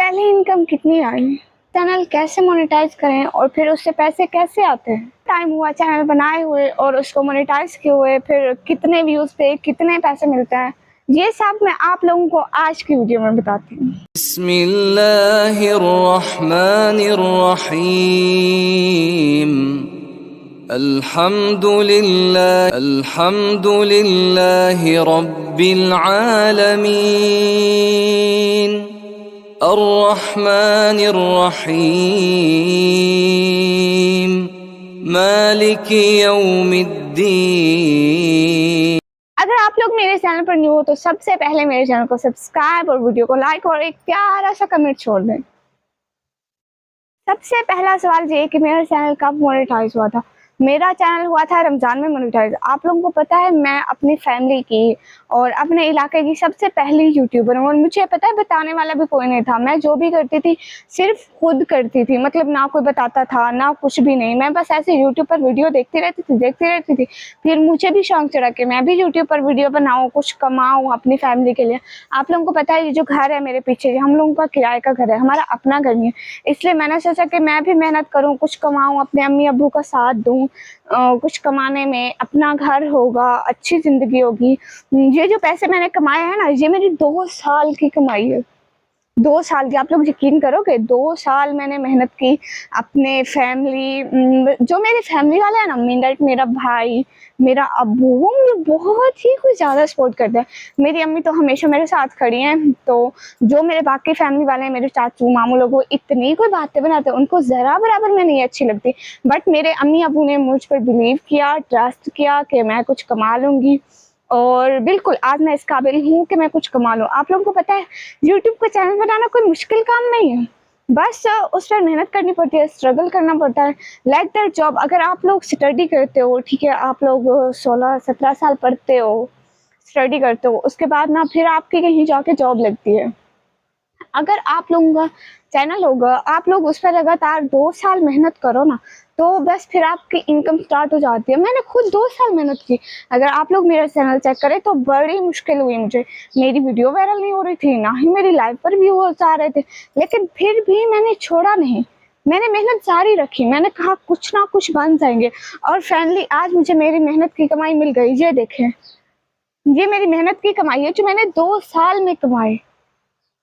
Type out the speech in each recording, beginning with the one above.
पहले इनकम कितनी आई, चैनल कैसे मोनेटाइज करें और फिर उससे पैसे कैसे आते हैं, टाइम हुआ चैनल बनाए हुए और उसको मोनेटाइज किए हुए, फिर कितने व्यूज पे कितने पैसे मिलते हैं, ये सब मैं आप लोगों को आज की वीडियो में बताती हूँ। बिस्मिल्लाहिर्रहमानिर्रहीम। अल्हम्दुलिल्लाहि रब्बिल आलमीन अर्रहमानिर्रहीम मालिकि यौमिद्दीन। अगर आप लोग मेरे चैनल पर न्यू हो तो सबसे पहले मेरे चैनल को सब्सक्राइब और वीडियो को लाइक और एक प्यारा सा कमेंट छोड़ दें। सबसे पहला सवाल ये है कि मेरा चैनल कब मोनेटाइज हुआ था। मेरा चैनल हुआ था रमज़ान में मोनेटाइज। आप लोगों को पता है मैं अपनी फैमिली की और अपने इलाके की सबसे पहली यूट्यूबर हूँ और मुझे पता है बताने वाला भी कोई नहीं था। मैं जो भी करती थी सिर्फ खुद करती थी, मतलब ना कोई बताता था ना कुछ भी नहीं। मैं बस ऐसे यूट्यूब पर वीडियो देखती रहती थी। फिर मुझे भी शौक चढ़ा कि मैं भी यूट्यूब पर वीडियो बनाऊँ, कुछ कमाऊँ अपनी फैमिली के लिए। आप लोगों को पता है ये जो घर है मेरे पीछे, हम लोगों का किराए का घर है, हमारा अपना घर नहीं है। इसलिए मैंने सोचा कि मैं भी मेहनत करूँ, कुछ कमाऊँ, अपने अम्मी अब्बू का साथ दूँ, कुछ कमाने में, अपना घर होगा, अच्छी ज़िंदगी होगी। ये जो पैसे मैंने कमाए हैं ना, ये मेरी 2 साल की कमाई है। 2 साल की, आप लोग यकीन करोगे 2 साल मैंने मेहनत की। अपने फैमिली, जो मेरी फैमिली वाले हैं ना, मेरा भाई, मेरा अब्बू, वो मुझे बहुत ही कुछ ज़्यादा सपोर्ट करते हैं। मेरी अम्मी तो हमेशा मेरे साथ खड़ी हैं। तो जो मेरे बाकी फैमिली वाले हैं, मेरे चाचू मामू लोग, वो इतनी कोई बातें बनाते हैं, उनको ज़रा बराबर में नहीं अच्छी लगती। बट मेरे अम्मी अब्बू ने मुझ पर बिलीव किया, ट्रस्ट किया कि मैं कुछ कमा लूँगी और बिल्कुल आज मैं इस काबिल हूँ कि मैं कुछ कमा लूँ। आप लोगों को पता है यूट्यूब का चैनल बनाना कोई मुश्किल काम नहीं है, बस उस पर मेहनत करनी पड़ती है, स्ट्रगल करना पड़ता है, लाइक दैट जॉब। अगर आप लोग स्टडी करते हो, ठीक है, आप लोग 16-17 साल पढ़ते हो, स्टडी करते हो, उसके बाद ना फिर आपकी कहीं जाके जॉब लगती है। अगर आप लोगों का चैनल होगा, आप लोग उस पर लगातार 2 साल मेहनत करो ना, तो बस फिर आपकी इनकम स्टार्ट हो जाती है। मैंने खुद 2 साल मेहनत की। अगर आप लोग मेरा चैनल चेक करें तो बड़ी मुश्किल हुई मुझे। मेरी वीडियो वायरल नहीं हो रही थी, ना ही मेरी लाइव पर व्यूअर्स आ रहे थे, लेकिन फिर भी मैंने छोड़ा नहीं। मैंने मेहनत जारी रखी। मैंने कहा कुछ ना कुछ बन जाएंगे और फाइनली आज मुझे मेरी मेहनत की कमाई मिल गई। ये देखें, ये मेरी मेहनत की कमाई है जो मैंने 2 साल में कमाई।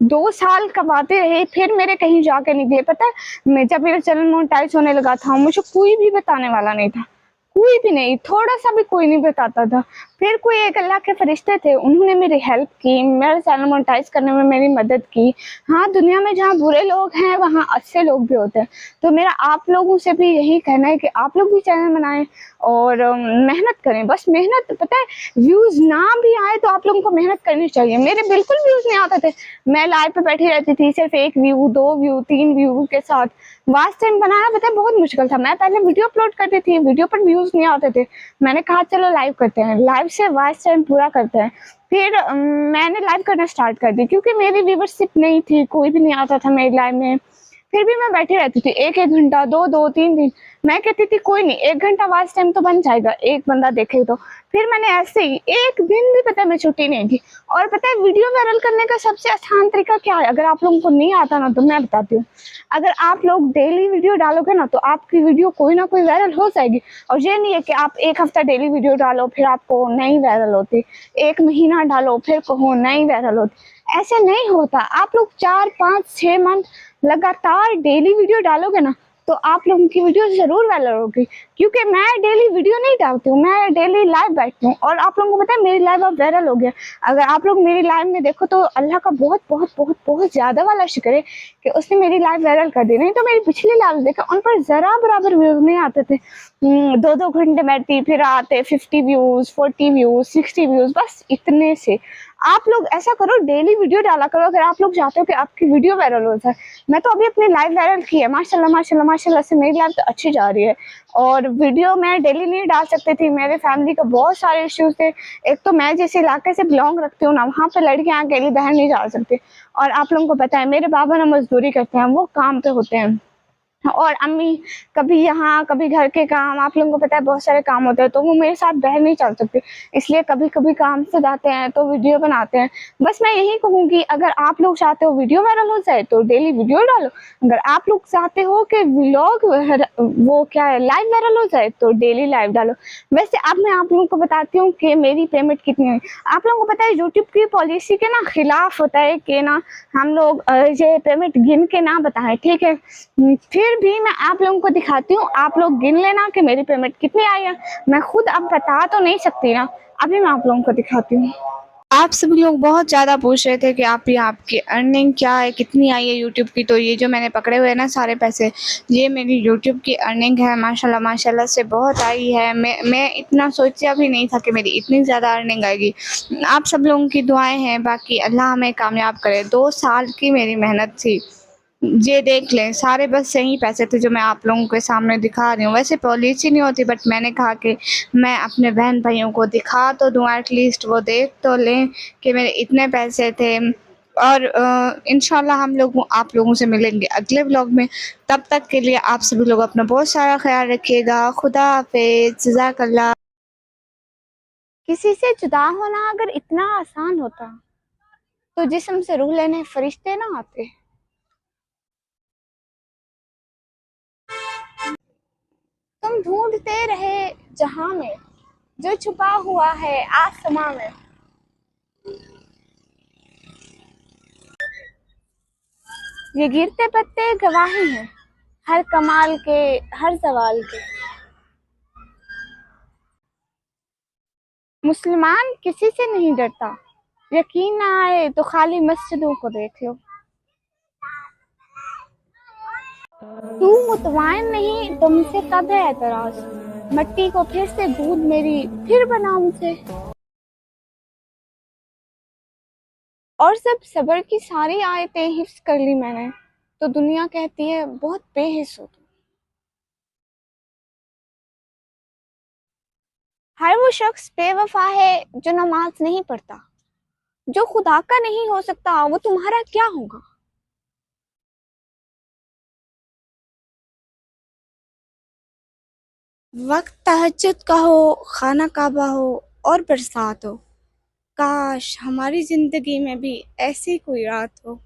2 साल कमाते रहे, फिर मेरे कहीं जाके निकले। पता है, मैं जब मेरा चैनल मोनेटाइज होने लगा था, मुझे कोई भी बताने वाला नहीं था, कोई भी नहीं, थोड़ा सा भी कोई नहीं बताता था। फिर कोई एक अल्लाह के फरिश्ते थे, उन्होंने मेरी हेल्प की, मेरा चैनल मोनेटाइज करने में मेरी मदद की। हाँ, दुनिया में जहाँ बुरे लोग हैं वहाँ अच्छे लोग भी होते हैं। तो मेरा आप लोगों से भी यही कहना है कि आप लोग भी चैनल बनाएं और मेहनत करें। बस मेहनत, पता है व्यूज़ ना भी आए तो आप लोगों को मेहनत करनी चाहिए। मेरे बिल्कुल व्यूज़ नहीं आते थे, मैं लाइव पे बैठी रहती थी सिर्फ 1 व्यू, 2 व्यू, 3 व्यू के साथ। वॉच टाइम बनाना पता है बहुत मुश्किल था। मैं पहले वीडियो अपलोड करती थी, वीडियो पर व्यूज नहीं आते थे। मैंने कहा चलो लाइव करते हैं, लाइव से वॉच टाइम पूरा करते हैं। फिर मैंने लाइव करना स्टार्ट कर दी क्योंकि मेरी व्यूवरशिप नहीं थी, कोई भी नहीं आता था मेरी लाइव में। फिर भी मैं बैठी रहती थी 1-1 घंटा, 2-2, 3 दिन। मैं कहती थी कोई नहीं, 1 घंटा वॉच टाइम तो बन जाएगा, एक बंदा देखे तो। फिर मैंने ऐसे ही एक दिन भी पता है मैं छुट्टी नहीं थी। और पता है वीडियो वायरल करने का सबसे आसान तरीका क्या है, अगर आप लोगों को नहीं आता ना तो मैं बताती हूँ। अगर आप लोग डेली वीडियो डालोगे ना तो आपकी वीडियो कोई ना कोई वायरल हो जाएगी। और ये नहीं है कि आप 1 हफ्ता डेली वीडियो डालो फिर आपको नहीं वायरल होती, 1 महीना डालो फिर कहो नहीं वायरल होती, ऐसे नहीं होता। आप लोग 4-5-6 मंथ लगातार डेली वीडियो डालोगे ना तो आप लोगों की वीडियो जरूर वायरल होगी। क्योंकि मैं डेली वीडियो नहीं डालती हूँ, मैं डेली लाइव बैठती हूँ और आप लोगों को पता है मेरी लाइव अब वायरल हो गया। अगर आप लोग मेरी लाइव में देखो तो अल्लाह का बहुत बहुत बहुत बहुत ज्यादा वाला शुक्र है कि उसने मेरी लाइव वायरल कर दी। नहीं तो मेरी पिछली लाइव देखा, उन पर जरा बराबर व्यूज नहीं आते थे। 2-2 घंटे बैठती, फिर आते 50 व्यूज, 40 व्यूज, 60 व्यूज, बस इतने से। आप लोग ऐसा करो, डेली वीडियो डाला करो अगर आप लोग चाहते हो कि आपकी वीडियो वायरल हो जाए। मैं तो अभी अपनी लाइव वायरल की है, माशाल्लाह माशाल्लाह माशाल्लाह से मेरी लाइव तो अच्छी जा रही है। और वीडियो मैं डेली नहीं डाल सकती थी, मेरे फैमिली का बहुत सारे इश्यूज थे। एक तो मैं जिस इलाके से बिलोंग रखती हूँ ना, वहाँ पे लड़कियाँ अकेली बाहर नहीं जा सकती। और आप लोगों को पता है मेरे बाबा ना मजदूरी करते हैं, वो काम पे होते हैं, और अम्मी कभी यहाँ कभी घर के काम, आप लोगों को पता है बहुत सारे काम होते हैं, तो वो मेरे साथ बहन नहीं चल सकती, इसलिए कभी कभी काम से जाते हैं तो वीडियो बनाते हैं। बस मैं यही कहूँगी, अगर आप लोग चाहते हो वीडियो वायरल हो जाए तो डेली वीडियो डालो, अगर आप लोग चाहते हो कि व्लॉग वो क्या है लाइव वायरल हो जाए तो डेली लाइव डालो। वैसे अब मैं आप लोगों को बताती हूँ कि मेरी पेमेंट कितनी हुई। आप लोगों को पता है यूट्यूब की पॉलिसी के ना खिलाफ होता है कि ना हम लोग ये पेमेंट गिन के ना बताएं, ठीक है। फिर भी मैं आप लोगों को दिखाती हूँ, आप लोग गिन लेना कि मेरी पेमेंट कितनी आई है। मैं खुद अब बता तो नहीं सकती ना, अभी मैं आप लोगों को दिखाती हूँ। आप सभी लोग बहुत ज़्यादा पूछ रहे थे कि आप ये आपकी अर्निंग क्या है, कितनी आई है यूट्यूब की। तो ये जो मैंने पकड़े हुए हैं ना सारे पैसे, ये मेरी यूट्यूब की अर्निंग है। माशाल्लाह माशाल्लाह से बहुत आई है। मैं इतना सोचा भी नहीं था कि मेरी इतनी ज़्यादा अर्निंग आएगी। आप सब लोगों की दुआएं हैं, बाकी अल्लाह हमें कामयाब करे। 2 साल की मेरी मेहनत थी। ये देख लें, सारे बस यही पैसे थे जो मैं आप लोगों के सामने दिखा रही हूँ। वैसे पॉलिसी नहीं होती, बट मैंने कहा कि मैं अपने बहन भाइयों को दिखा तो दूँ, एटलीस्ट वो देख तो लें कि मेरे इतने पैसे थे। और इंशाल्लाह हम लोग आप लोगों से मिलेंगे अगले व्लॉग में। तब तक के लिए आप सभी लोग अपना बहुत सारा ख्याल रखिएगा। खुदा हाफिज़, जज़ाकल्लाह। किसी से जुदा होना अगर इतना आसान होता तो जिस्म से रूह लेने फरिश्ते ना आते। तुम ढूंढते रहे जहां में जो छुपा हुआ है आसमां में। ये गिरते पत्ते गवाही हैं हर कमाल के, हर सवाल के। मुसलमान किसी से नहीं डरता, यकीन ना आए तो खाली मस्जिदों को देख लो। तू मुतवाइन नहीं, तुमसे कब है एतराज, मट्टी को फिर से गूंद मेरी, फिर बना मुझे। और जब सबर की सारी आयतें हिफ्ज कर ली मैंने, तो दुनिया कहती है बहुत बेहिस हो तुम। हर वो शख्स बेवफा है जो नमाज नहीं पढ़ता, जो खुदा का नहीं हो सकता वो तुम्हारा क्या होगा। वक्त तहज्जुद का हो, खाना काबा हो और बरसात हो, काश हमारी जिंदगी में भी ऐसी कोई रात हो।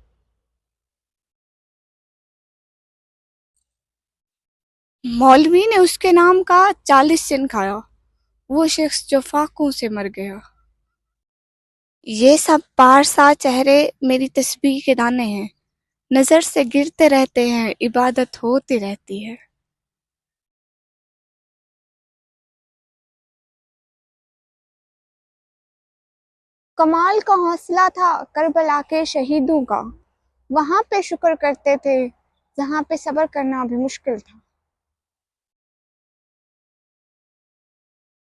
मौलवी ने उसके नाम का 40 दिन खाया, वो शख्स जो फाकों से मर गया। ये सब पारसा चेहरे मेरी तस्बीह के दाने हैं, नजर से गिरते रहते हैं, इबादत होती रहती है। कमाल का हौसला था करबला के शहीदों का, वहां पे शुक्र करते थे जहां पे सब्र करना भी मुश्किल था।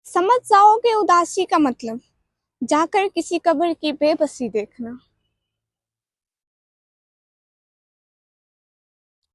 समझ जाओगे उदासी का मतलब, जाकर किसी कब्र की बेबसी देखना।